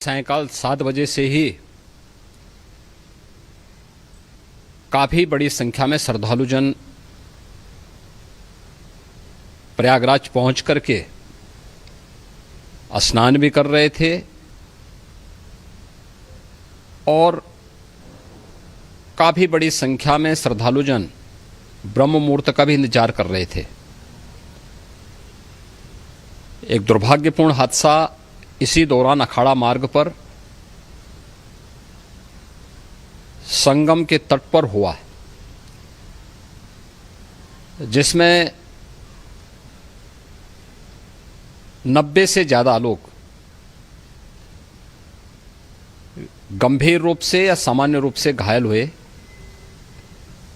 सायंकाल 7 बजे से ही काफ़ी बड़ी संख्या में श्रद्धालुजन प्रयागराज पहुंच करके स्नान भी कर रहे थे और काफ़ी बड़ी संख्या में श्रद्धालुजन ब्रह्म मुहूर्त का भी इंतजार कर रहे थे। एक दुर्भाग्यपूर्ण हादसा इसी दौरान अखाड़ा मार्ग पर संगम के तट पर हुआ, जिसमें 90 से ज़्यादा लोग गंभीर रूप से या सामान्य रूप से घायल हुए।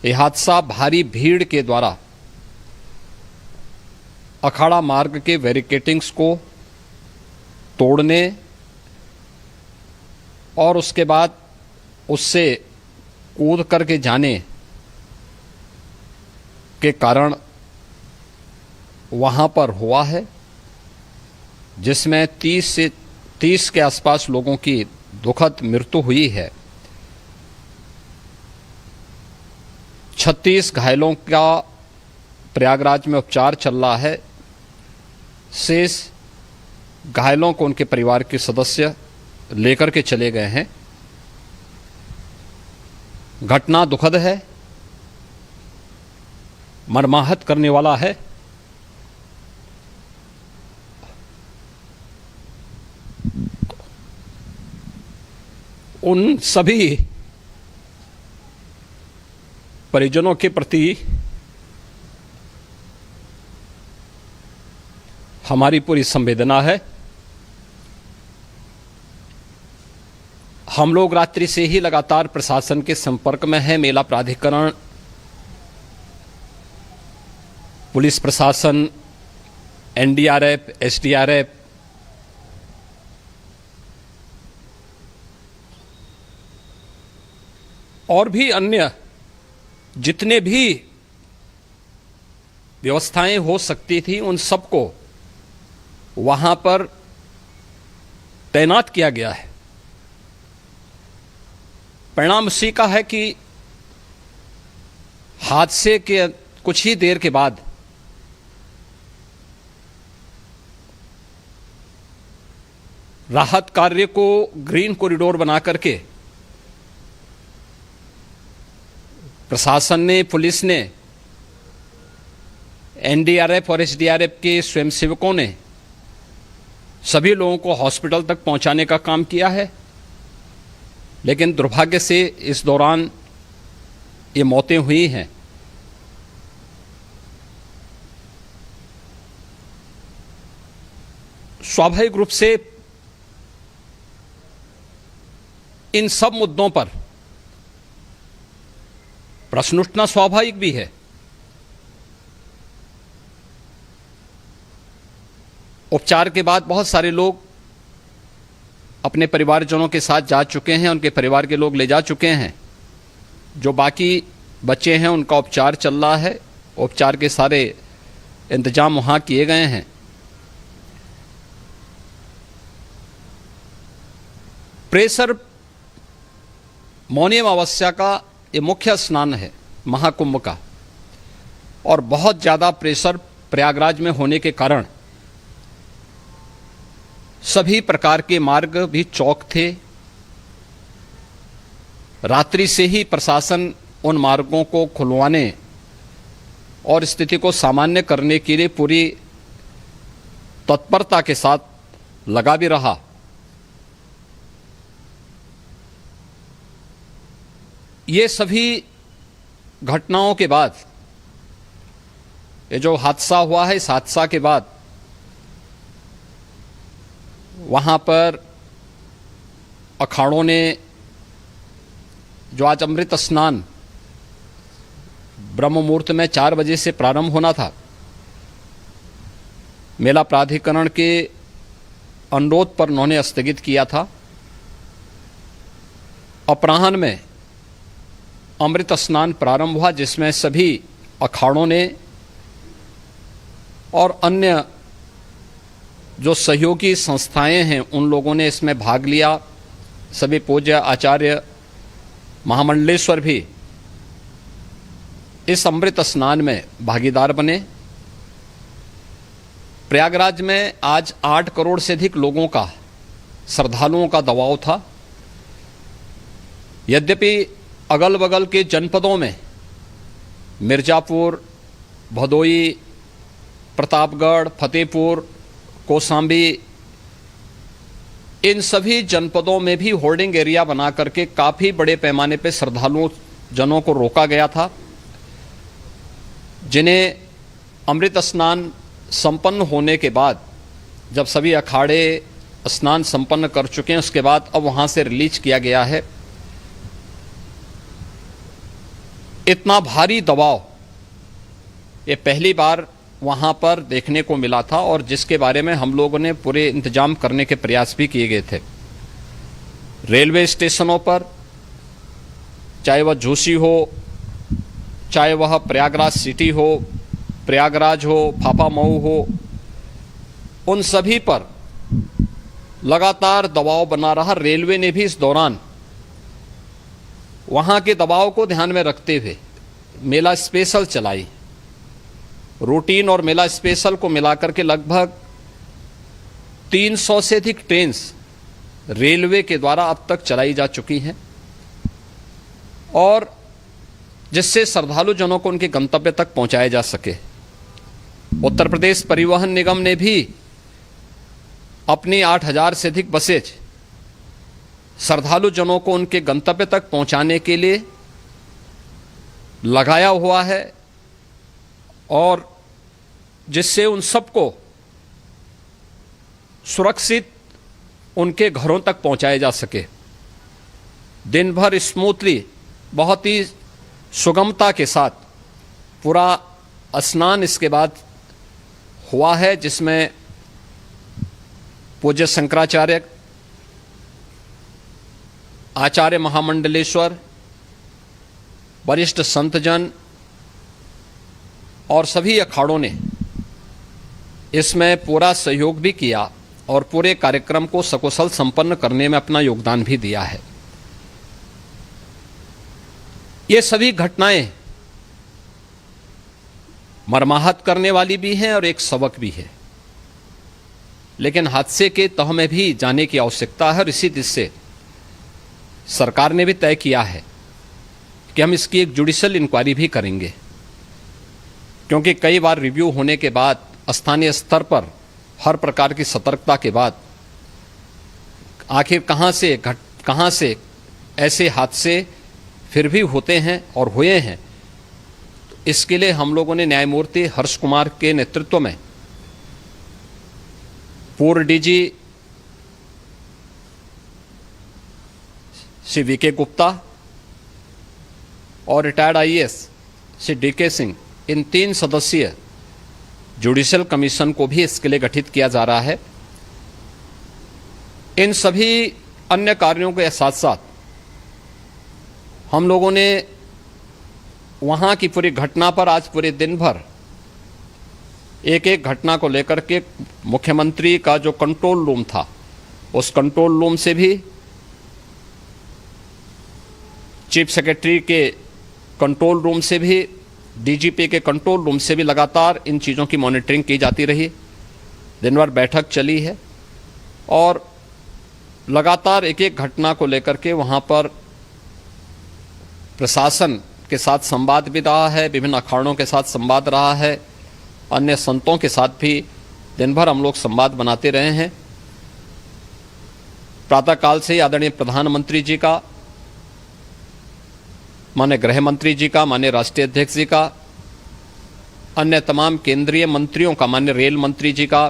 यह हादसा भारी भीड़ के द्वारा अखाड़ा मार्ग के बैरिकेडिंग्स को तोड़ने और उसके बाद उससे कूद करके जाने के कारण वहां पर हुआ है, जिसमें 30 के आसपास लोगों की दुखद मृत्यु हुई है। 36 घायलों का प्रयागराज में उपचार चल रहा है। शेष घायलों को उनके परिवार के सदस्य लेकर के चले गए हैं। घटना दुखद है, मर्माहत करने वाला है। उन सभी परिजनों के प्रति हमारी पूरी संवेदना है। हम लोग रात्रि से ही लगातार प्रशासन के संपर्क में हैं। मेला प्राधिकरण, पुलिस प्रशासन, एनडीआरएफ, एसडीआरएफ और भी अन्य जितने भी व्यवस्थाएं हो सकती थी उन सबको वहां पर तैनात किया गया है। परिणाम उसी का है कि हादसे के कुछ ही देर के बाद राहत कार्य को ग्रीन कॉरिडोर बना करके प्रशासन ने, पुलिस ने, एनडीआरएफ और एसडीआरएफ के स्वयंसेवकों ने सभी लोगों को हॉस्पिटल तक पहुंचाने का काम किया है। लेकिन दुर्भाग्य से इस दौरान ये मौतें हुई हैं। स्वाभाविक रूप से इन सब मुद्दों पर प्रश्न उठना स्वाभाविक भी है। उपचार के बाद बहुत सारे लोग अपने परिवारजनों के साथ जा चुके हैं, उनके परिवार के लोग ले जा चुके हैं। जो बाकी बच्चे हैं उनका उपचार चल रहा है। उपचार के सारे इंतजाम वहां किए गए हैं। प्रेशर मौनी अमावस्या का ये मुख्य स्नान है महाकुंभ का, और बहुत ज़्यादा प्रेशर प्रयागराज में होने के कारण सभी प्रकार के मार्ग भी चौक थे। रात्रि से ही प्रशासन उन मार्गों को खुलवाने और स्थिति को सामान्य करने के लिए पूरी तत्परता के साथ लगा भी रहा। ये सभी घटनाओं के बाद, ये जो हादसा हुआ है, इस हादसा के बाद वहाँ पर अखाड़ों ने जो आज अमृत स्नान ब्रह्म मुहूर्त में 4 बजे से प्रारंभ होना था, मेला प्राधिकरण के अनुरोध पर उन्होंने स्थगित किया था। अपराह्न में अमृत स्नान प्रारंभ हुआ, जिसमें सभी अखाड़ों ने और अन्य जो सहयोगी संस्थाएं हैं उन लोगों ने इसमें भाग लिया। सभी पूज्य आचार्य महामंडलेश्वर भी इस अमृत स्नान में भागीदार बने। प्रयागराज में आज 8 करोड़ से अधिक लोगों का, श्रद्धालुओं का दबाव था। यद्यपि अगल बगल के जनपदों में मिर्जापुर, भदोई, प्रतापगढ़, फतेहपुर, कौशाम्बी, इन सभी जनपदों में भी होर्डिंग एरिया बना करके काफ़ी बड़े पैमाने पर श्रद्धालुओं जनों को रोका गया था, जिन्हें अमृत स्नान संपन्न होने के बाद, जब सभी अखाड़े स्नान संपन्न कर चुके हैं, उसके बाद अब वहाँ से रिलीज किया गया है। इतना भारी दबाव ये पहली बार वहाँ पर देखने को मिला था, और जिसके बारे में हम लोगों ने पूरे इंतजाम करने के प्रयास भी किए गए थे। रेलवे स्टेशनों पर, चाहे वह झूसी हो, चाहे वह प्रयागराज सिटी हो, प्रयागराज हो, फाफामऊ हो, उन सभी पर लगातार दबाव बना रहा। रेलवे ने भी इस दौरान वहाँ के दबाव को ध्यान में रखते हुए मेला स्पेशल चलाई। रूटीन और मेला स्पेशल को मिलाकर के लगभग 300 से अधिक ट्रेन रेलवे के द्वारा अब तक चलाई जा चुकी हैं, और जिससे श्रद्धालु जनों को उनके गंतव्य तक पहुंचाया जा सके। उत्तर प्रदेश परिवहन निगम ने भी अपनी 8000 से अधिक बसेज श्रद्धालु जनों को उनके गंतव्य तक पहुंचाने के लिए लगाया हुआ है, और जिससे उन सबको सुरक्षित उनके घरों तक पहुंचाया जा सके। दिन भर स्मूथली, बहुत ही सुगमता के साथ पूरा स्नान इसके बाद हुआ है, जिसमें पूज्य शंकराचार्य, आचार्य महामंडलेश्वर, वरिष्ठ संतजन और सभी अखाड़ों ने इसमें पूरा सहयोग भी किया और पूरे कार्यक्रम को सकुशल संपन्न करने में अपना योगदान भी दिया है। ये सभी घटनाएं मर्माहत करने वाली भी हैं और एक सबक भी है, लेकिन हादसे के तह में भी जाने की आवश्यकता है, और इसी दिशा से सरकार ने भी तय किया है कि हम इसकी एक जुडिशियल इंक्वायरी भी करेंगे, क्योंकि कई बार रिव्यू होने के बाद स्थानीय स्तर पर हर प्रकार की सतर्कता के बाद आखिर कहां से ऐसे हादसे फिर भी होते हैं और हुए हैं। तो इसके लिए हम लोगों ने न्यायमूर्ति हर्ष कुमार के नेतृत्व में पूर्व डीजी श्री वीके गुप्ता और retired IAS Shri DK Singh, इन 3 सदस्यीय जुडिशियल कमीशन को भी इसके लिए गठित किया जा रहा है। इन सभी अन्य कार्यों के साथ साथ हम लोगों ने वहाँ की पूरी घटना पर आज पूरे दिन भर एक एक घटना को लेकर के मुख्यमंत्री का जो कंट्रोल रूम था, उस कंट्रोल रूम से भी, चीफ सेक्रेटरी के कंट्रोल रूम से भी, डीजीपी के कंट्रोल रूम से भी लगातार इन चीज़ों की मॉनिटरिंग की जाती रही। दिन भर बैठक चली है और लगातार एक एक घटना को लेकर के वहाँ पर प्रशासन के साथ संवाद भी रहा है, विभिन्न अखाड़ों के साथ संवाद रहा है, अन्य संतों के साथ भी दिन भर हम लोग संवाद बनाते रहे हैं। प्रातःकाल से ही आदरणीय प्रधानमंत्री जी का, माननीय गृह मंत्री जी का, माननीय राष्ट्रीय अध्यक्ष जी का, अन्य तमाम केंद्रीय मंत्रियों का, माननीय रेल मंत्री जी का,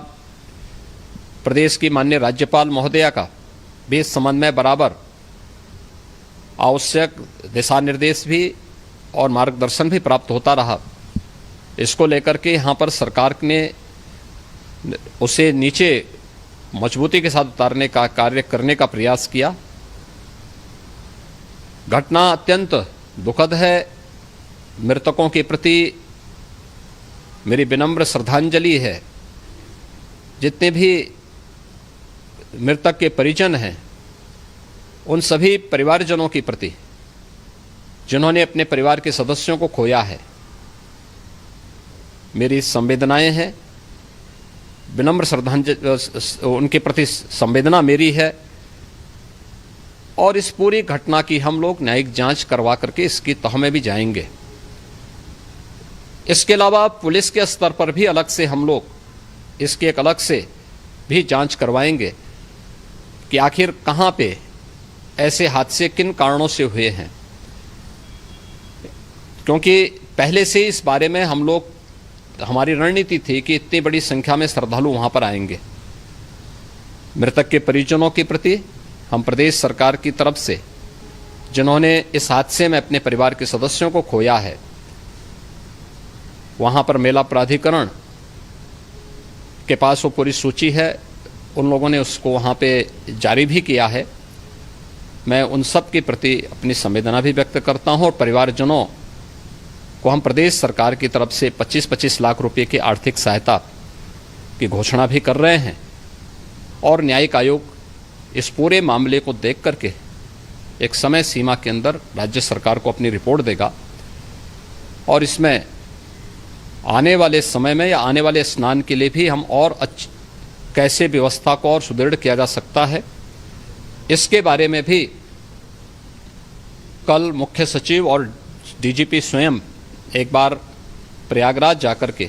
प्रदेश की माननीय राज्यपाल महोदया का भी इस संबंध में बराबर आवश्यक दिशा निर्देश भी और मार्गदर्शन भी प्राप्त होता रहा। इसको लेकर के यहाँ पर सरकार ने उसे नीचे मजबूती के साथ उतारने का कार्य करने का प्रयास किया। घटना अत्यंत दुखद है। मृतकों के प्रति मेरी विनम्र श्रद्धांजलि है। जितने भी मृतक के परिजन हैं, उन सभी परिवारजनों के प्रति जिन्होंने अपने परिवार के सदस्यों को खोया है, मेरी संवेदनाएं हैं, विनम्र श्रद्धांजलि उनके प्रति संवेदना मेरी है। और इस पूरी घटना की हम लोग न्यायिक जांच करवा करके इसकी तह में भी जाएंगे। इसके अलावा पुलिस के स्तर पर भी अलग से हम लोग इसकी एक अलग से भी जांच करवाएंगे कि आखिर कहां पे ऐसे हादसे किन कारणों से हुए हैं, क्योंकि पहले से इस बारे में हम लोग, हमारी रणनीति थी कि इतनी बड़ी संख्या में श्रद्धालु वहां पर आएंगे। मृतक के परिजनों के प्रति हम प्रदेश सरकार की तरफ से, जिन्होंने इस हादसे में अपने परिवार के सदस्यों को खोया है, वहां पर मेला प्राधिकरण के पास वो पूरी सूची है, उन लोगों ने उसको वहां पे जारी भी किया है। मैं उन सब के प्रति अपनी संवेदना भी व्यक्त करता हूं और परिवारजनों को हम प्रदेश सरकार की तरफ से 25-25 लाख रुपए की आर्थिक सहायता की घोषणा भी कर रहे हैं। और न्यायिक आयोग इस पूरे मामले को देख करके एक समय सीमा के अंदर राज्य सरकार को अपनी रिपोर्ट देगा और इसमें आने वाले समय में या आने वाले स्नान के लिए भी हम और कैसे व्यवस्था को और सुदृढ़ किया जा सकता है, इसके बारे में भी कल मुख्य सचिव और डीजीपी स्वयं एक बार प्रयागराज जाकर के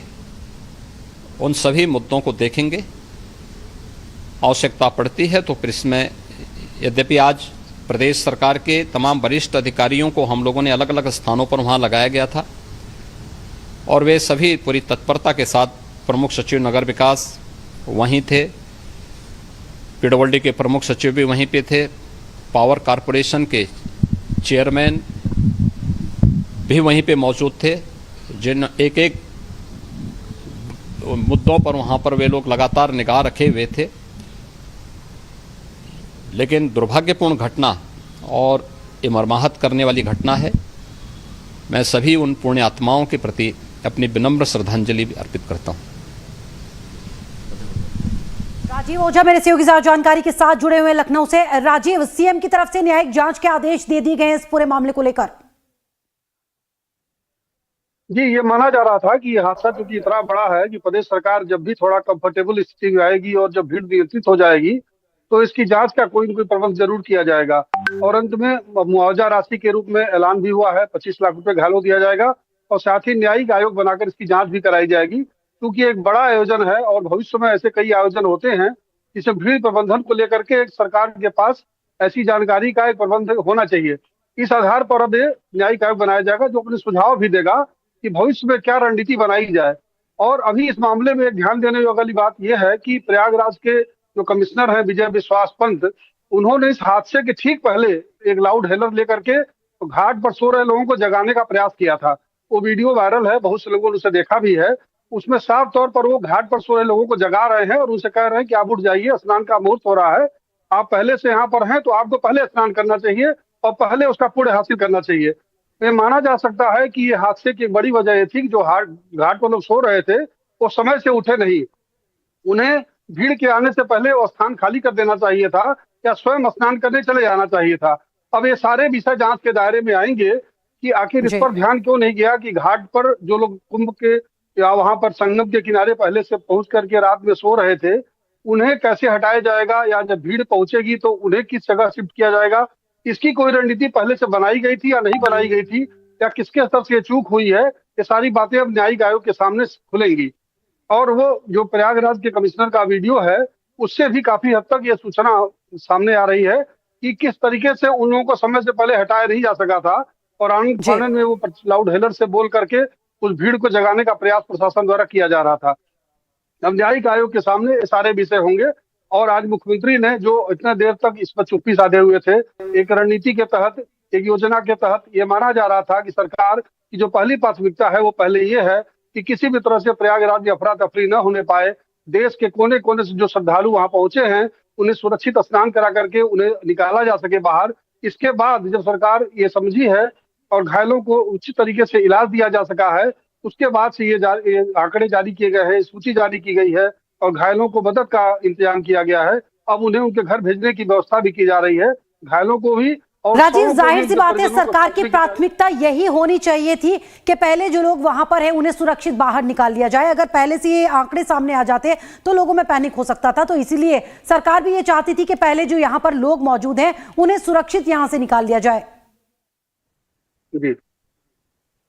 उन सभी मुद्दों को देखेंगे। आवश्यकता पड़ती है तो फिर इसमें, यद्यपि आज प्रदेश सरकार के तमाम वरिष्ठ अधिकारियों को हम लोगों ने अलग अलग स्थानों पर वहां लगाया गया था और वे सभी पूरी तत्परता के साथ, प्रमुख सचिव नगर विकास वहीं थे, पीडब्ल्यूडी के प्रमुख सचिव भी वहीं पे थे, पावर कारपोरेशन के चेयरमैन भी वहीं पे मौजूद थे, जिन एक एक मुद्दों पर वहां पर वे लोग लगातार निगाह रखे हुए थे। लेकिन दुर्भाग्यपूर्ण घटना और ये मर्माहत करने वाली घटना है। मैं सभी उन पुण्य आत्माओं के प्रति अपनी विनम्र श्रद्धांजलि भी अर्पित करता हूं। राजीव ओझा मेरे सहयोगी साथ जानकारी के साथ जुड़े हुए लखनऊ से। राजीव, सीएम की तरफ से न्यायिक जांच के आदेश दे दिए गए हैं इस पूरे मामले को लेकर। जी, ये माना जा रहा था कि ये हादसा चूंकि इतना बड़ा है कि प्रदेश सरकार जब भी थोड़ा कंफर्टेबल स्थिति में आएगी और जब भीड़ नियंत्रित हो जाएगी तो इसकी जांच का कोई न कोई प्रबंध जरूर किया जाएगा। और अंत में मुआवजा राशि के रूप में ऐलान भी हुआ है, 25 लाख रुपए घायल दिया जाएगा और साथ ही न्यायिक आयोग बनाकर इसकी जांच भी कराई जाएगी, क्योंकि एक बड़ा आयोजन है और भविष्य में ऐसे कई आयोजन होते हैं। इसमें भीड़ प्रबंधन को लेकर के सरकार के पास ऐसी जानकारी का एक प्रबंध होना चाहिए। इस आधार पर अब न्यायिक आयोग बनाया जाएगा जो अपने सुझाव भी देगा कि भविष्य में क्या रणनीति बनाई जाए। और अभी इस मामले में ध्यान देने वाली बात यह है कि प्रयागराज के जो कमिश्नर हैं विजय विश्वास पंत, उन्होंने इस हादसे के ठीक पहले एक लाउड हेलर लेकर के घाट पर सो रहे लोगों को जगाने का प्रयास किया था। वो वीडियो वायरल है, बहुत से लोगों ने उसे देखा भी है। उसमें साफ तौर पर वो घाट पर सो रहे लोगों को जगा रहे हैं और उनसे कह रहे हैं कि आप उठ जाइए, स्नान का मुहूर्त हो रहा है, आप पहले से यहाँ पर हैं तो आपको पहले स्नान करना चाहिए और पहले उसका पुण्य हासिल करना चाहिए। ये माना जा सकता है कि ये हादसे की बड़ी वजह ये थी कि जो घाट पर लोग सो रहे थे वो समय से उठे नहीं। उन्हें भीड़ के आने से पहले वो स्थान खाली कर देना चाहिए था या स्वयं स्नान करने चले जाना चाहिए था। अब ये सारे विषय जांच के दायरे में आएंगे कि आखिर इस पर ध्यान क्यों नहीं गया कि घाट पर जो लोग कुंभ के या वहां पर संगम के किनारे पहले से पहुंच करके रात में सो रहे थे, उन्हें कैसे हटाया जाएगा या जब भीड़ पहुंचेगी तो उन्हें किस जगह शिफ्ट किया जाएगा, इसकी कोई रणनीति पहले से बनाई गई थी या नहीं बनाई गई थी या किसके स्तर से ये चूक हुई है, ये सारी बातें अब न्यायिक आयोग के सामने खुलेंगी। और वो जो प्रयागराज के कमिश्नर का वीडियो है उससे भी काफी हद तक ये सूचना सामने आ रही है कि किस तरीके से उन लोगों को समय से पहले हटाया नहीं जा सका था और आनंद फानन में वो लाउड हेलर से बोल करके उस भीड़ को जगाने का प्रयास प्रशासन द्वारा किया जा रहा था। अब न्यायिक आयोग के सामने ये सारे विषय होंगे और आज मुख्यमंत्री ने जो इतना देर तक इस पर चुप्पी साधे हुए थे, एक रणनीति के तहत, एक योजना के तहत ये माना जा रहा था कि सरकार की जो पहली प्राथमिकता है वो पहले ये है कि किसी भी तरह से प्रयागराज में अफरा तफरी न होने पाए। देश के कोने कोने से जो श्रद्धालु वहां पहुंचे हैं उन्हें सुरक्षित स्नान करा करके उन्हें निकाला जा सके बाहर। इसके बाद जब सरकार ये समझी है और घायलों को उचित तरीके से इलाज दिया जा सका है, उसके बाद से ये आंकड़े जारी किए गए हैं, सूची जारी की गई है और घायलों को मदद का इंतजाम किया गया है। अब उन्हें उनके घर भेजने की व्यवस्था भी की जा रही है, घायलों को भी। और राजीव, जाहिर सी बात है, सरकार की प्राथमिकता यही होनी चाहिए थी कि पहले जो लोग वहां पर हैं उन्हें सुरक्षित बाहर निकाल लिया जाए। अगर पहले से ये आंकड़े सामने आ जाते तो लोगों में पैनिक हो सकता था। तो इसीलिए सरकार भी ये चाहती थी कि पहले जो यहां पर लोग मौजूद हैं उन्हें सुरक्षित यहां से निकाल लिया जाए। जी,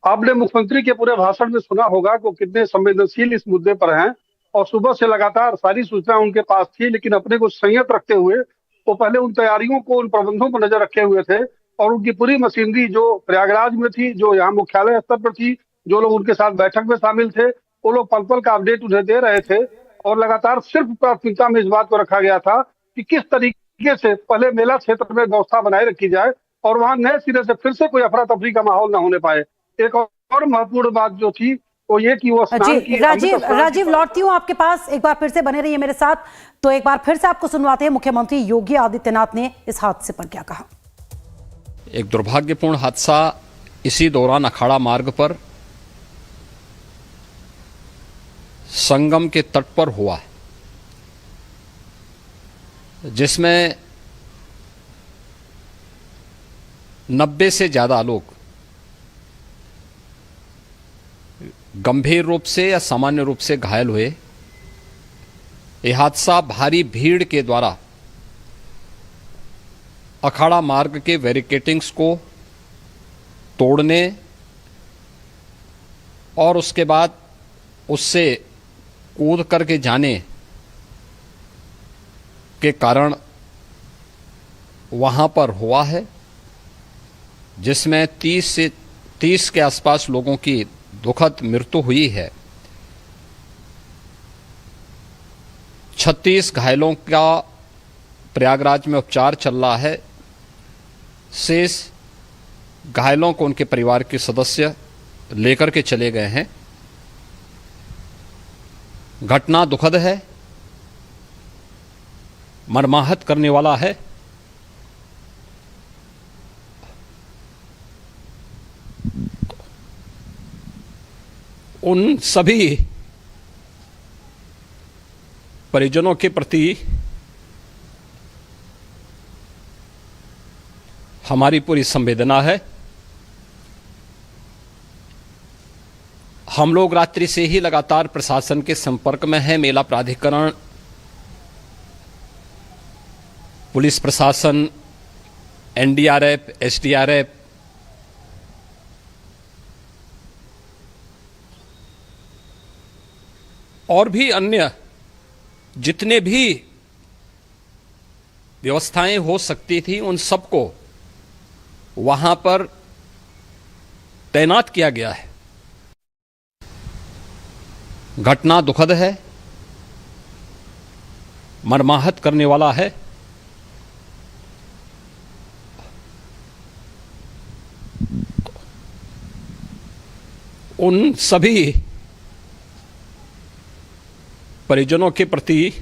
आपने मुख्यमंत्री के पूरे भाषण में सुना होगा कि वो कितने संवेदनशील इस मुद्दे पर हैं, और सुबह से लगातार सारी सूचना उनके पास थी, लेकिन अपने को संयत रखते हुए वो पहले उन तैयारियों को, उन प्रबंधों पर नजर रखे हुए थे, और उनकी पूरी मशीनरी जो प्रयागराज में थी, जो यहाँ मुख्यालय स्तर पर थी, जो लोग उनके साथ बैठक में शामिल थे, वो लोग पल पल का अपडेट उन्हें दे रहे थे। और लगातार सिर्फ प्राथमिकता में इस बात को रखा गया था कि किस तरीके से पहले मेला क्षेत्र में व्यवस्था बनाए रखी जाए और वहां नए सिरे से फिर से कोई अफरा तफरी का माहौल न होने पाए। एक और महत्वपूर्ण बात जो थी वो ये कि वो स्नान की, राजीव लौटती हूँ आपके पास, एक बार फिर से बने रहिए मेरे साथ। तो एक बार फिर से आपको सुनवाते हैं मुख्यमंत्री योगी आदित्यनाथ ने इस हादसे पर क्या कहा। एक दुर्भाग्यपूर्ण हादसा इसी दौरान अखाड़ा मार्ग पर संगम के तट पर हुआ, जिसमें 90 से ज्यादा लोग गंभीर रूप से या सामान्य रूप से घायल हुए। यह हादसा भारी भीड़ के द्वारा अखाड़ा मार्ग के बैरिकेटिंग्स को तोड़ने और उसके बाद उससे कूद करके जाने के कारण वहां पर हुआ है, जिसमें 30 के आसपास लोगों की दुखद मृत्यु हुई है। 36 घायलों का प्रयागराज में उपचार चल रहा है। शेष घायलों को उनके परिवार के सदस्य लेकर के चले गए हैं। घटना दुखद है, मर्माहत करने वाला है। उन सभी परिजनों के प्रति हमारी पूरी संवेदना है। हम लोग रात्रि से ही लगातार प्रशासन के संपर्क में हैं। मेला प्राधिकरण, पुलिस प्रशासन, एनडीआरएफ, एसडीआरएफ, और भी अन्य जितने भी व्यवस्थाएं हो सकती थी उन सबको वहां पर तैनात किया गया है। घटना दुखद है, मर्माहत करने वाला है। उन सभी परिजनों के प्रति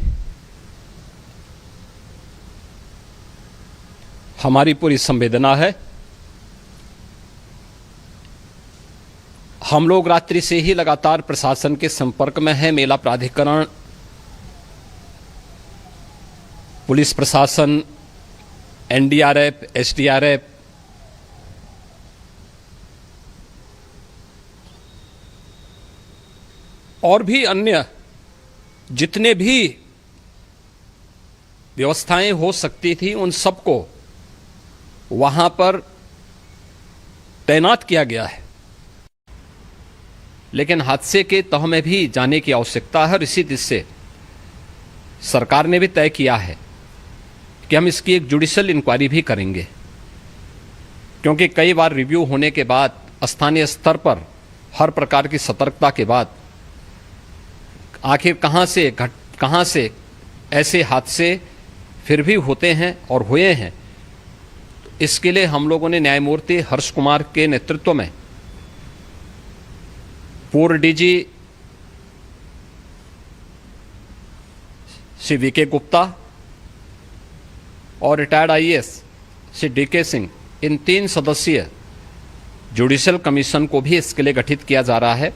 हमारी पूरी संवेदना है। हम लोग रात्रि से ही लगातार प्रशासन के संपर्क में हैं। मेला प्राधिकरण, पुलिस प्रशासन, एनडीआरएफ, एसडीआरएफ, और भी अन्य जितने भी व्यवस्थाएं हो सकती थी उन सबको वहां पर तैनात किया गया है। लेकिन हादसे के तह में भी जाने की आवश्यकता है और इसी दिशा से सरकार ने भी तय किया है कि हम इसकी एक जुडिशियल इंक्वायरी भी करेंगे, क्योंकि कई बार रिव्यू होने के बाद स्थानीय स्तर पर हर प्रकार की सतर्कता के बाद आखिर कहां से ऐसे हादसे फिर भी होते हैं और हुए हैं। इसके लिए हम लोगों ने न्यायमूर्ति हर्ष कुमार के नेतृत्व में पूर्व डीजी श्री वीके गुप्ता और retired IAS Shri DK Singh, इन 3 सदस्यीय जुडिशियल कमीशन को भी इसके लिए गठित किया जा रहा है।